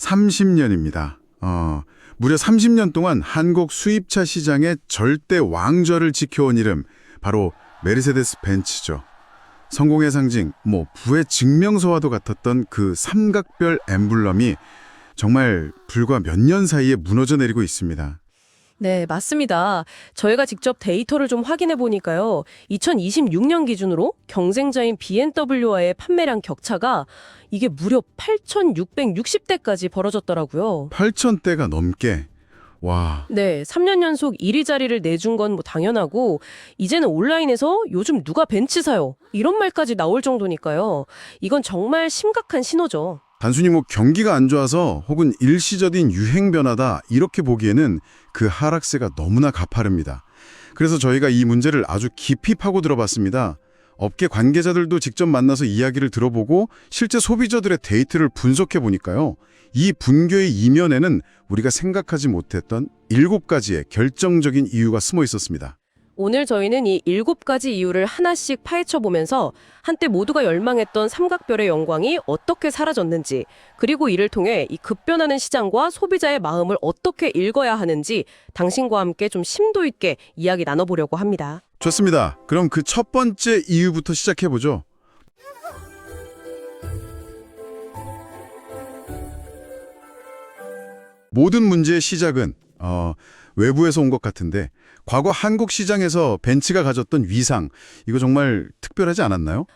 30년입니다. 무려 30년 동안 한국 수입차 시장의 절대 왕좌를 지켜온 이름, 바로 메르세데스 벤츠죠. 성공의 상징, 부의 증명서와도 같았던 그 삼각별 엠블럼이 정말 불과 몇 년 사이에 무너져 내리고 있습니다. 네, 맞습니다. 저희가 직접 데이터를 좀 확인해 보니까요. 2026년 기준으로 경쟁자인 BMW와의 판매량 격차가 이게 무려 8,660대까지 벌어졌더라고요. 8,000대가 넘게. 와, 네, 3년 연속 1위 자리를 내준 건 당연하고 이제는 온라인에서 요즘 누가 벤츠 사요? 이런 말까지 나올 정도니까요. 이건 정말 심각한 신호죠. 단순히 경기가 안 좋아서 혹은 일시적인 유행 변화다 이렇게 보기에는 그 하락세가 너무나 가파릅니다. 그래서 저희가 이 문제를 아주 깊이 파고 들어봤습니다. 업계 관계자들도 직접 만나서 이야기를 들어보고 실제 소비자들의 데이터를 분석해 보니까요. 이 분교의 이면에는 우리가 생각하지 못했던 7가지의 결정적인 이유가 숨어 있었습니다. 오늘 저희는 이 7가지 이유를 하나씩 파헤쳐 보면서 한때 모두가 열망했던 삼각별의 영광이 어떻게 사라졌는지, 그리고 이를 통해 이 급변하는 시장과 소비자의 마음을 어떻게 읽어야 하는지 당신과 함께 좀 심도 있게 이야기 나눠보려고 합니다. 좋습니다. 그럼 그 첫 번째 이유부터 시작해 보죠. 모든 문제의 시작은 외부에서 온 것 같은데 과거 한국 시장에서 벤츠가 가졌던 위상, 이거 정말 특별하지 않았나요?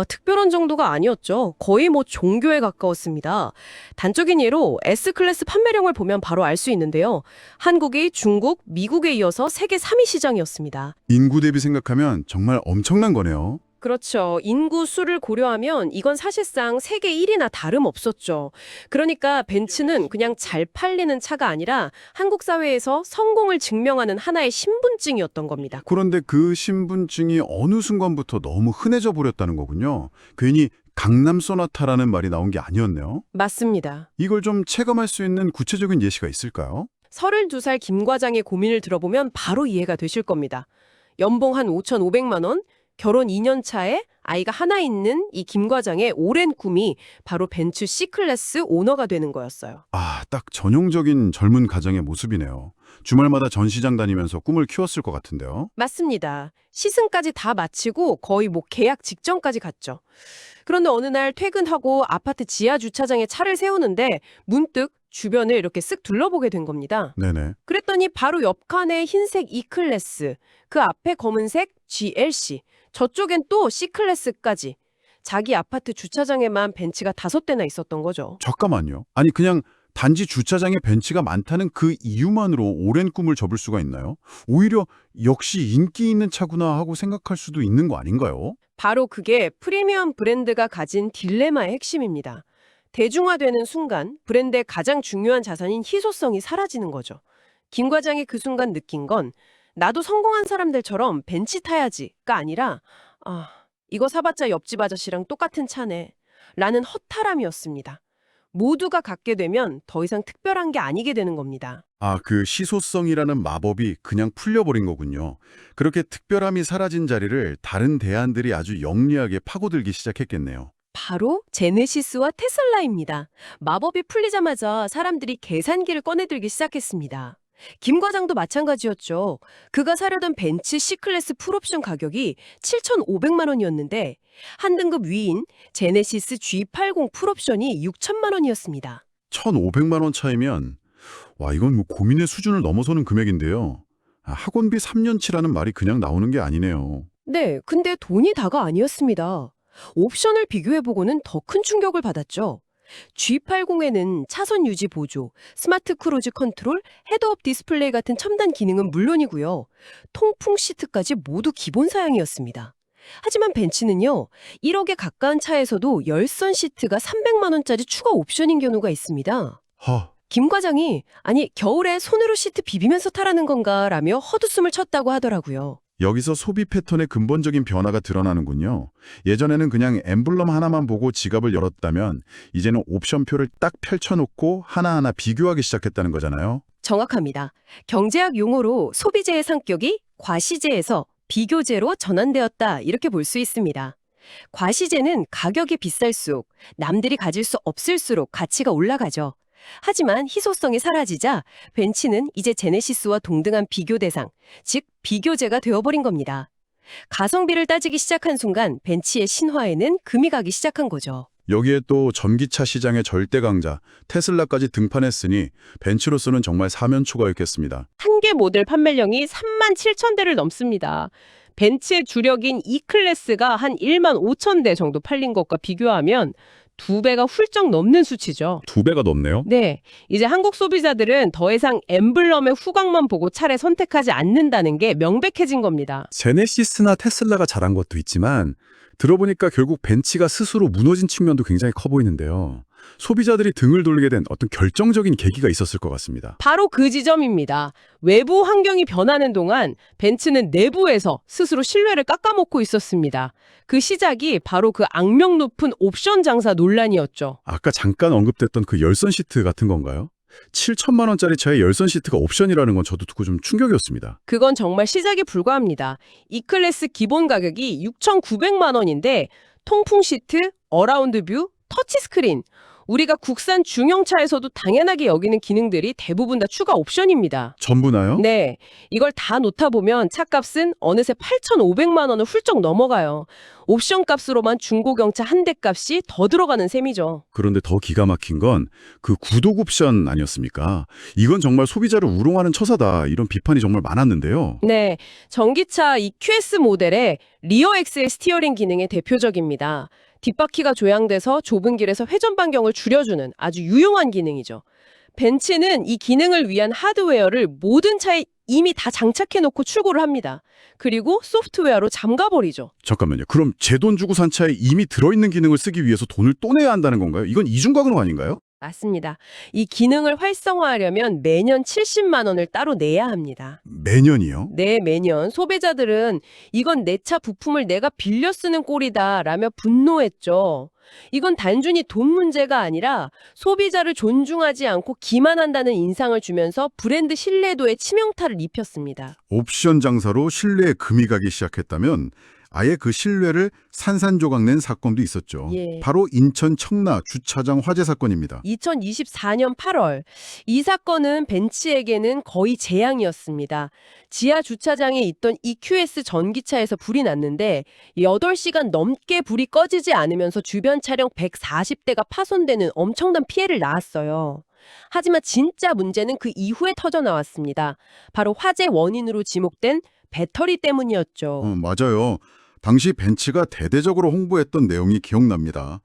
특별한 정도가 아니었죠. 거의 종교에 가까웠습니다. 단적인 예로 S클래스 판매량을 보면 바로 알 수 있는데요. 한국이 중국, 미국에 이어서 세계 3위 시장이었습니다. 인구 대비 생각하면 정말 엄청난 거네요. 그렇죠. 인구 수를 고려하면 이건 사실상 세계 1위나 다름없었죠. 그러니까 벤츠는 그냥 잘 팔리는 차가 아니라 한국 사회에서 성공을 증명하는 하나의 신분증이었던 겁니다. 그런데 그 신분증이 어느 순간부터 너무 흔해져 버렸다는 거군요. 괜히 강남 소나타라는 말이 나온 게 아니었네요. 맞습니다. 이걸 좀 체감할 수 있는 구체적인 예시가 있을까요? 32살 김 과장의 고민을 들어보면 바로 이해가 되실 겁니다. 연봉 한 5,500만 원, 결혼 2년 차에 아이가 하나 있는 이 김 과장의 오랜 꿈이 바로 벤츠 C클래스 오너가 되는 거였어요. 딱 전형적인 젊은 가정의 모습이네요. 주말마다 전시장 다니면서 꿈을 키웠을 것 같은데요. 맞습니다. 시승까지 다 마치고 거의 계약 직전까지 갔죠. 그런데 어느 날 퇴근하고 아파트 지하 주차장에 차를 세우는데 문득 주변을 이렇게 쓱 둘러보게 된 겁니다. 네네. 그랬더니 바로 옆 칸에 흰색 E클래스, 그 앞에 검은색 GLC, 저쪽엔 또 C클래스까지. 자기 아파트 주차장에만 벤츠가 5대나 있었던 거죠. 잠깐만요. 아니 그냥 단지 주차장에 벤츠가 많다는 그 이유만으로 오랜 꿈을 접을 수가 있나요? 오히려 역시 인기 있는 차구나 하고 생각할 수도 있는 거 아닌가요? 바로 그게 프리미엄 브랜드가 가진 딜레마의 핵심입니다. 대중화되는 순간 브랜드의 가장 중요한 자산인 희소성이 사라지는 거죠. 김 과장이 그 순간 느낀 건 나도 성공한 사람들처럼 벤츠 타야지가 아니라 이거 사봤자 옆집 아저씨랑 똑같은 차네 라는 허탈함이었습니다. 모두가 갖게 되면 더 이상 특별한 게 아니게 되는 겁니다. 그 시소성이라는 마법이 그냥 풀려버린 거군요. 그렇게 특별함이 사라진 자리를 다른 대안들이 아주 영리하게 파고들기 시작했겠네요. 바로 제네시스와 테슬라입니다. 마법이 풀리자마자 사람들이 계산기를 꺼내들기 시작했습니다. 김 과장도 마찬가지였죠. 그가 사려던 벤츠 C클래스 풀옵션 가격이 7,500만 원이었는데 한 등급 위인 제네시스 G80 풀옵션이 6천만 원이었습니다. 1,500만 원 차이면 이건 고민의 수준을 넘어서는 금액인데요. 학원비 3년치라는 말이 그냥 나오는 게 아니네요. 네, 근데 돈이 다가 아니었습니다. 옵션을 비교해보고는 더 큰 충격을 받았죠. G80에는 차선 유지 보조, 스마트 크루즈 컨트롤, 헤드업 디스플레이 같은 첨단 기능은 물론이고요. 통풍 시트까지 모두 기본 사양이었습니다. 하지만 벤츠는요, 1억에 가까운 차에서도 열선 시트가 300만 원짜리 추가 옵션인 경우가 있습니다. 김 과장이 겨울에 손으로 시트 비비면서 타라는 건가 라며 헛웃음을 쳤다고 하더라고요. 여기서 소비 패턴의 근본적인 변화가 드러나는군요. 예전에는 그냥 엠블럼 하나만 보고 지갑을 열었다면 이제는 옵션표를 딱 펼쳐놓고 하나하나 비교하기 시작했다는 거잖아요. 정확합니다. 경제학 용어로 소비재의 성격이 과시재에서 비교재로 전환되었다 이렇게 볼 수 있습니다. 과시재는 가격이 비쌀수록 남들이 가질 수 없을수록 가치가 올라가죠. 하지만 희소성이 사라지자 벤츠는 이제 제네시스와 동등한 비교 대상, 즉 비교제가 되어버린 겁니다. 가성비를 따지기 시작한 순간 벤츠의 신화에는 금이 가기 시작한 거죠. 여기에 또 전기차 시장의 절대 강자 테슬라까지 등판했으니 벤츠로서는 정말 사면초가였겠습니다. 한 개 모델 판매량이 3만 7천 대를 넘습니다. 벤츠의 주력인 E클래스가 한 1만 5천 대 정도 팔린 것과 비교하면 2배가 훌쩍 넘는 수치죠. 2배가 넘네요. 네, 이제 한국 소비자들은 더 이상 엠블럼의 후광만 보고 차를 선택하지 않는다는 게 명백해진 겁니다. 제네시스나 테슬라가 잘한 것도 있지만 들어보니까 결국 벤츠가 스스로 무너진 측면도 굉장히 커 보이는데요. 소비자들이 등을 돌리게 된 어떤 결정적인 계기가 있었을 것 같습니다. 바로 그 지점입니다. 외부 환경이 변하는 동안 벤츠는 내부에서 스스로 신뢰를 깎아먹고 있었습니다. 그 시작이 바로 그 악명 높은 옵션 장사 논란이었죠. 아까 잠깐 언급됐던 그 열선 시트 같은 건가요? 7천만 원짜리 차에 열선 시트가 옵션이라는 건 저도 듣고 좀 충격이었습니다. 그건 정말 시작에 불과합니다. E클래스 기본 가격이 6,900만 원인데 통풍 시트, 어라운드 뷰, 터치 스크린, 우리가 국산 중형차에서도 당연하게 여기는 기능들이 대부분 다 추가 옵션입니다. 전부나요? 네, 이걸 다 놓다 보면 차값은 어느새 8,500만 원을 훌쩍 넘어가요. 옵션 값으로만 중고경차 한 대 값이 더 들어가는 셈이죠. 그런데 더 기가 막힌 건 그 구독 옵션 아니었습니까? 이건 정말 소비자를 우롱하는 처사다. 이런 비판이 정말 많았는데요. 네, 전기차 EQS 모델의 리어 엑셀 스티어링 기능의 대표적입니다. 뒷바퀴가 조향돼서 좁은 길에서 회전 반경을 줄여주는 아주 유용한 기능이죠. 벤츠는 이 기능을 위한 하드웨어를 모든 차에 이미 다 장착해놓고 출고를 합니다. 그리고 소프트웨어로 잠가버리죠. 잠깐만요. 그럼 제 돈 주고 산 차에 이미 들어있는 기능을 쓰기 위해서 돈을 또 내야 한다는 건가요? 이건 이중과금 아닌가요? 맞습니다. 이 기능을 활성화하려면 매년 70만 원을 따로 내야 합니다. 매년이요? 네, 매년 소비자들은 이건 내 차 부품을 내가 빌려 쓰는 꼴이다 라며 분노했죠. 이건 단순히 돈 문제가 아니라 소비자를 존중하지 않고 기만한다는 인상을 주면서 브랜드 신뢰도에 치명타를 입혔습니다. 옵션 장사로 신뢰에 금이 가기 시작했다면 아예 그 신뢰를 산산조각 낸 사건도 있었죠. 예. 바로 인천 청라 주차장 화재 사건입니다. 2024년 8월 이 사건은 벤츠에게는 거의 재앙이었습니다. 지하 주차장에 있던 EQS 전기차에서 불이 났는데 8시간 넘게 불이 꺼지지 않으면서 주변 차량 140대가 파손되는 엄청난 피해를 낳았어요. 하지만 진짜 문제는 그 이후에 터져 나왔습니다. 바로 화재 원인으로 지목된 배터리 때문이었죠. 맞아요. 당시 벤츠가 대대적으로 홍보했던 내용이 기억납니다.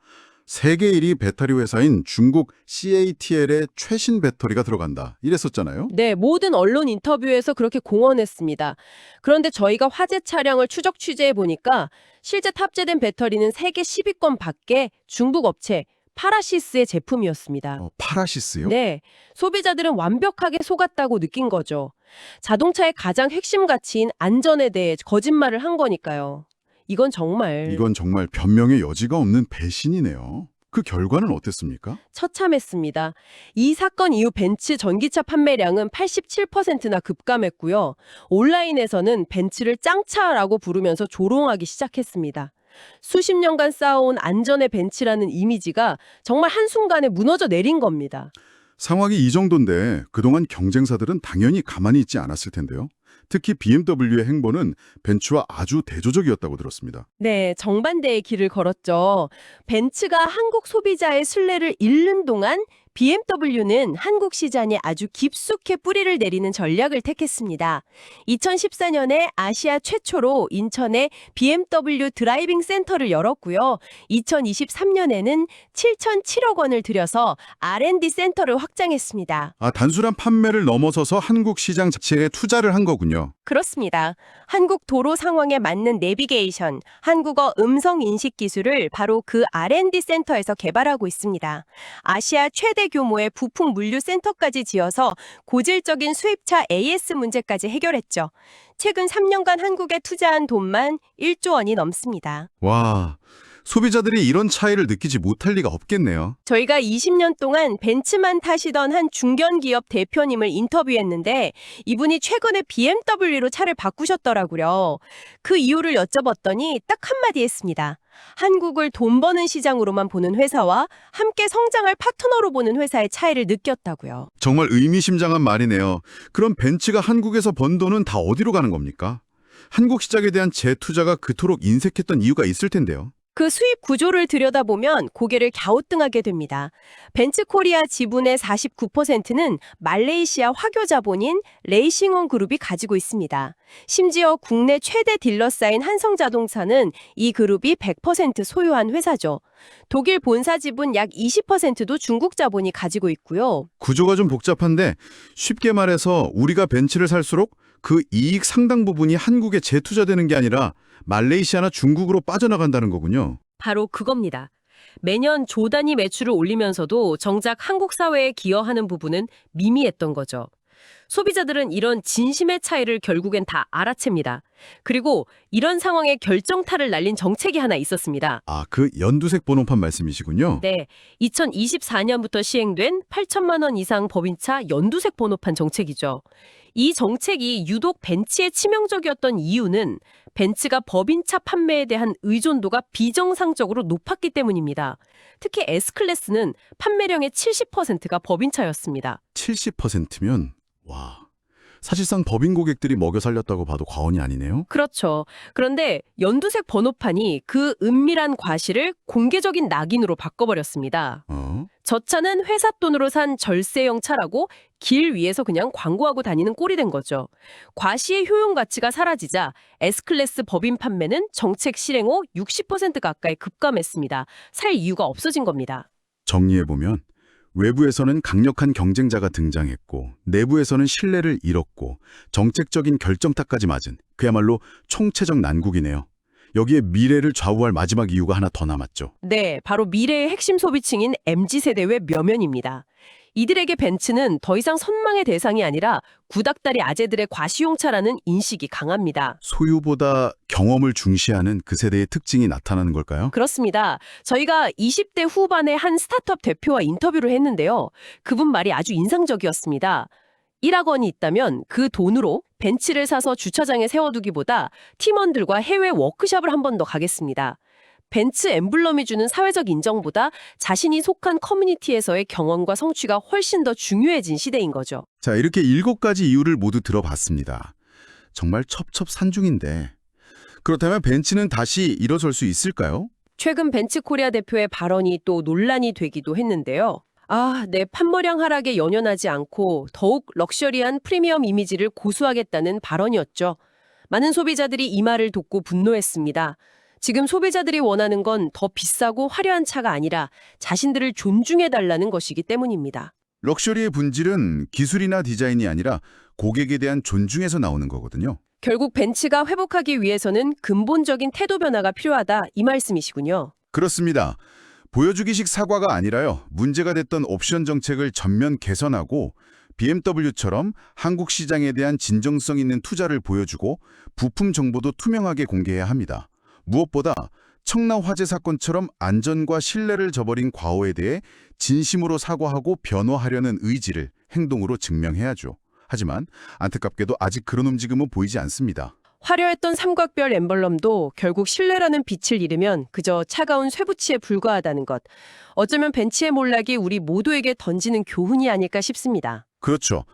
세계 1위 배터리 회사인 중국 CATL의 최신 배터리가 들어간다. 이랬었잖아요. 네, 모든 언론 인터뷰에서 그렇게 공언했습니다. 그런데 저희가 화재 차량을 추적 취재해 보니까 실제 탑재된 배터리는 세계 10위권 밖에 중국 업체 파라시스의 제품이었습니다. 파라시스요? 네, 소비자들은 완벽하게 속았다고 느낀 거죠. 자동차의 가장 핵심 가치인 안전에 대해 거짓말을 한 거니까요. 이건 정말 변명의 여지가 없는 배신이네요. 그 결과는 어땠습니까? 처참했습니다. 이 사건 이후 벤츠 전기차 판매량은 87%나 급감했고요. 온라인에서는 벤츠를 짱차라고 부르면서 조롱하기 시작했습니다. 수십 년간 쌓아온 안전의 벤츠라는 이미지가 정말 한순간에 무너져 내린 겁니다. 상황이 이 정도인데 그동안 경쟁사들은 당연히 가만히 있지 않았을 텐데요. 특히 BMW의 행보는 벤츠와 아주 대조적이었다고 들었습니다. 네, 정반대의 길을 걸었죠. 벤츠가 한국 소비자의 신뢰를 잃는 동안 BMW는 한국 시장에 아주 깊숙이 뿌리를 내리는 전략을 택했습니다. 2014년에 아시아 최초로 인천에 BMW 드라이빙 센터를 열었고요. 2023년에는 7,007억 원을 들여서 R&D 센터를 확장했습니다. 단순한 판매를 넘어서서 한국 시장 자체에 투자를 한 거군요. 그렇습니다. 한국 도로 상황에 맞는 내비게이션, 한국어 음성 인식 기술을 바로 그 R&D 센터에서 개발하고 있습니다. 아시아 최대 규모의 부품 물류 센터까지 지어서 고질적인 수입차 AS 문제까지 해결했죠. 최근 3년간 한국에 투자한 돈만 1조 원이 넘습니다. 와, 소비자들이 이런 차이를 느끼지 못할 리가 없겠네요. 저희가 20년 동안 벤츠만 타시던 한 중견기업 대표님을 인터뷰했는데 이분이 최근에 BMW로 차를 바꾸셨더라고요. 그 이유를 여쭤봤더니 딱 한마디 했습니다. 한국을 돈 버는 시장으로만 보는 회사와 함께 성장할 파트너로 보는 회사의 차이를 느꼈다고요. 정말 의미심장한 말이네요. 그럼 벤츠가 한국에서 번 돈은 다 어디로 가는 겁니까? 한국 시장에 대한 재투자가 그토록 인색했던 이유가 있을 텐데요. 그 수입 구조를 들여다보면 고개를 갸우뚱하게 됩니다. 벤츠 코리아 지분의 49%는 말레이시아 화교 자본인 레이싱온 그룹이 가지고 있습니다. 심지어 국내 최대 딜러사인 한성자동차는 이 그룹이 100% 소유한 회사죠. 독일 본사 지분 약 20%도 중국 자본이 가지고 있고요. 구조가 좀 복잡한데 쉽게 말해서 우리가 벤츠를 살수록 그 이익 상당 부분이 한국에 재투자되는 게 아니라 말레이시아나 중국으로 빠져나간다는 거군요. 바로 그겁니다. 매년 조 단위 매출을 올리면서도 정작 한국 사회에 기여하는 부분은 미미했던 거죠. 소비자들은 이런 진심의 차이를 결국엔 다 알아챕니다. 그리고 이런 상황에 결정타를 날린 정책이 하나 있었습니다. 아, 그 연두색 번호판 말씀이시군요. 네, 2024년부터 시행된 8천만 원 이상 법인차 연두색 번호판 정책이죠. 이 정책이 유독 벤츠에 치명적이었던 이유는 벤츠가 법인차 판매에 대한 의존도가 비정상적으로 높았기 때문입니다. 특히 S클래스는 판매량의 70%가 법인차였습니다. 70%면 와, 사실상 법인 고객들이 먹여 살렸다고 봐도 과언이 아니네요. 그렇죠. 그런데 연두색 번호판이 그 은밀한 과실을 공개적인 낙인으로 바꿔버렸습니다. 저 차는 회사 돈으로 산 절세형 차라고 길 위에서 그냥 광고하고 다니는 꼴이 된 거죠. 과시의 효용 가치가 사라지자 S클래스 법인 판매는 정책 실행 후 60% 가까이 급감했습니다. 살 이유가 없어진 겁니다. 정리해보면 외부에서는 강력한 경쟁자가 등장했고 내부에서는 신뢰를 잃었고 정책적인 결정타까지 맞은 그야말로 총체적 난국이네요. 여기에 미래를 좌우할 마지막 이유가 하나 더 남았죠. 네, 바로 미래의 핵심 소비층인 MZ세대의 묘면입니다. 이들에게 벤츠는 더 이상 선망의 대상이 아니라 구닥다리 아재들의 과시용차라는 인식이 강합니다. 소유보다 경험을 중시하는 그 세대의 특징이 나타나는 걸까요? 그렇습니다. 저희가 20대 후반의 한 스타트업 대표와 인터뷰를 했는데요. 그분 말이 아주 인상적이었습니다. 1억 원이 있다면 그 돈으로 벤츠를 사서 주차장에 세워두기보다 팀원들과 해외 워크숍을 한 번 더 가겠습니다. 벤츠 엠블럼이 주는 사회적 인정보다 자신이 속한 커뮤니티에서의 경험과 성취가 훨씬 더 중요해진 시대인 거죠. 자, 이렇게 7가지 이유를 모두 들어봤습니다. 정말 첩첩산중인데 그렇다면 벤츠는 다시 일어설 수 있을까요? 최근 벤츠 코리아 대표의 발언이 또 논란이 되기도 했는데요. 내 판매량 하락에 연연하지 않고 더욱 럭셔리한 프리미엄 이미지를 고수하겠다는 발언이었죠. 많은 소비자들이 이 말을 듣고 분노했습니다. 지금 소비자들이 원하는 건 더 비싸고 화려한 차가 아니라 자신들을 존중해달라는 것이기 때문입니다. 럭셔리의 본질은 기술이나 디자인이 아니라 고객에 대한 존중에서 나오는 거거든요. 결국 벤츠가 회복하기 위해서는 근본적인 태도 변화가 필요하다 이 말씀이시군요. 그렇습니다. 보여주기식 사과가 아니라요. 문제가 됐던 옵션 정책을 전면 개선하고 BMW처럼 한국 시장에 대한 진정성 있는 투자를 보여주고 부품 정보도 투명하게 공개해야 합니다. 무엇보다 청라 화재 사건처럼 안전과 신뢰를 저버린 과오에 대해 진심으로 사과하고 변호하려는 의지를 행동으로 증명해야죠. 하지만 안타깝게도 아직 그런 움직임은 보이지 않습니다. 화려했던 삼각별 엠블럼도 결국 신뢰라는 빛을 잃으면 그저 차가운 쇠붙이에 불과하다는 것. 어쩌면 벤츠의 몰락이 우리 모두에게 던지는 교훈이 아닐까 싶습니다. 그렇죠.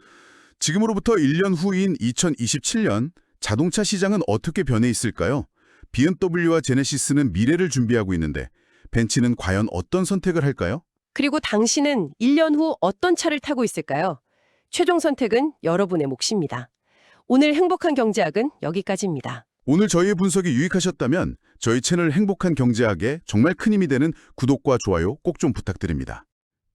지금으로부터 1년 후인 2027년 자동차 시장은 어떻게 변해 있을까요? BMW와 제네시스는 미래를 준비하고 있는데 벤츠는 과연 어떤 선택을 할까요? 그리고 당신은 1년 후 어떤 차를 타고 있을까요? 최종 선택은 여러분의 몫입니다. 오늘 행복한 경제학은 여기까지입니다. 오늘 저희의 분석이 유익하셨다면 저희 채널 행복한 경제학에 정말 큰 힘이 되는 구독과 좋아요 꼭 좀 부탁드립니다.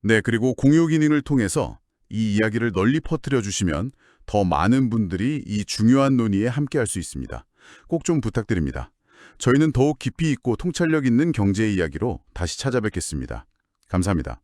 네, 그리고 공유 기능을 통해서 이 이야기를 널리 퍼뜨려 주시면 더 많은 분들이 이 중요한 논의에 함께할 수 있습니다. 꼭 좀 부탁드립니다. 저희는 더욱 깊이 있고 통찰력 있는 경제 이야기로 다시 찾아뵙겠습니다. 감사합니다.